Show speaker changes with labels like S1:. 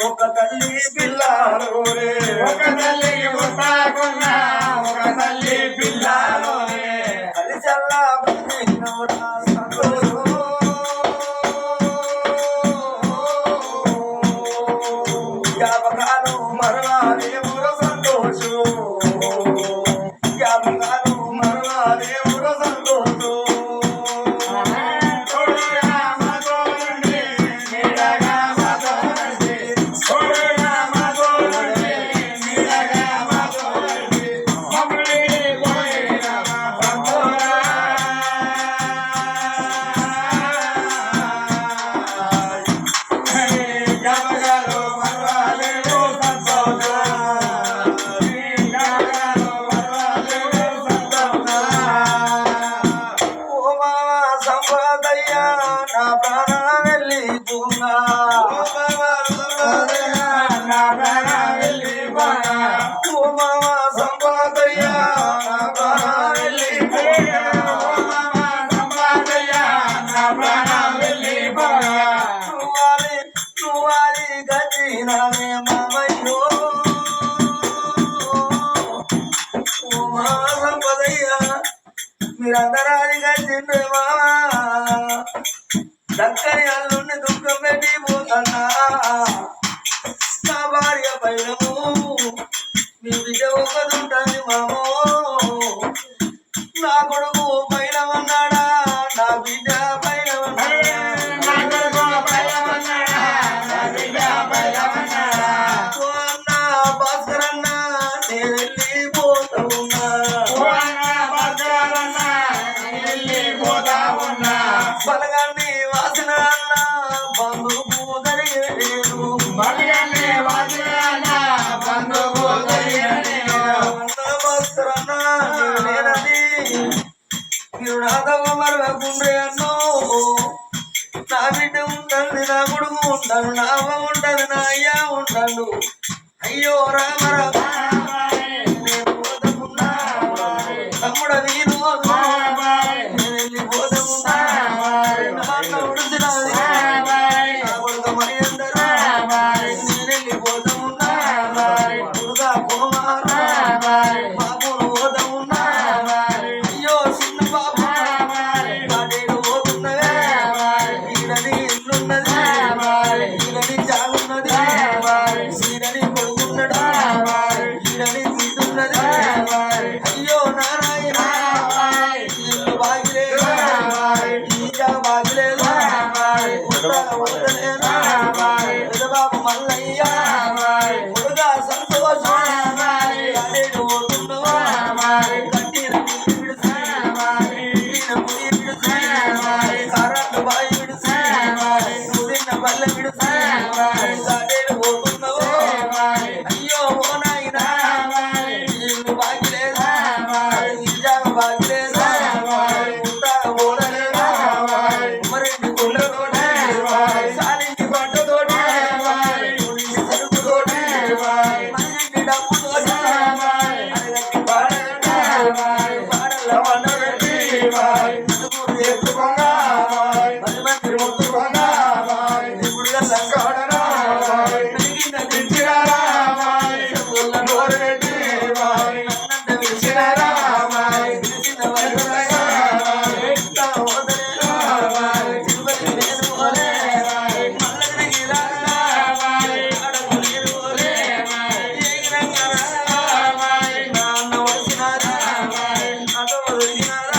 S1: ఒక తల్లి పిల్లలు ఒక తల్లికి పుట్టాకున్నా ఒక తల్లి పిల్లలు కలిసల్లా జ్ఞాపకాలు మరవాలి ఊరు సంతోషు జ్ఞాపకాలు మరవాలి ఊరు సంతోషు నా ప్రాణం వెళ్ళిపోనా నా ప్రాణం వెళ్ళిపోనా ఓ మామ సంపాదయ్యా నా ప్రాణం వెళ్ళిపోనా ఓ మామ సంపాదయ్యా నా ప్రాణం వెళ్ళిపోనా నువ్వాలి గతినామే మామయ్యో ఓ మామ సంపదయ్యా మీరందరాది గచ్చిండ్రే మామా దక్కని అల్లుండి దుఃఖం పెట్టి పోతన్నా నా భార్య పైనము మీ బిడ్డ ఒకదుంటది మామో నా కొడుకు పైన ఉన్నాడా నా బిడ్డ పైన ఉన్నాడా భాస్కర్ అన్న నేను వెళ్ళిపోతా ఉన్నా బలగాన్ని వాసిన అన్న బంధువు జరిగేను బలగాన్ని వాసిన అన్న బంధువు జరిగేను భాస్కరన్న నేనది మీరు నాదవ మరవకుండ్రే అన్నో నా బిడ్డ ఉంటుంది నా కొడుకు ఉంటాను నా అమ్మ ఉంటుంది నా అయ్యా ఉంటాడు అయ్యో రామ రామ నేను పోతకున్నా తమ్ముడ వీరు అయ్యో నారాయణ బాగిలేదు బాబు మల్లయ్య ముడుగా సంతోషం కట్టిన కరెంటు బాయి విడిసి నువ్వు తిన్న పల్లె విడిసి పోతున్నావు అయ్యో ఓ నాయనా ఇల్లు బాగిలేదా ఇజాగ బాగిలేదా ఓడలేదా మరెండు గుండెతోటి సాలింటి పంటతోటి సరుకుతోటి మనిషి డబ్బుతోటి అడగట్టి పాడల వండబెట్టి నలుగురు ఎత్తుకోగా 10 మంది మొత్తుకోగా ఇప్పుడు లంకాడనా పెరిగిన తెచ్చినారా నోరు పెట్టి నన్నంత విడిచినారా తెలిసిన వరకులగా తిరుపతి నేను పోలే మల్లగిరికి రాగా అడగు నేను పోలే నాన్న వచ్చినారా అటో దొరికినారా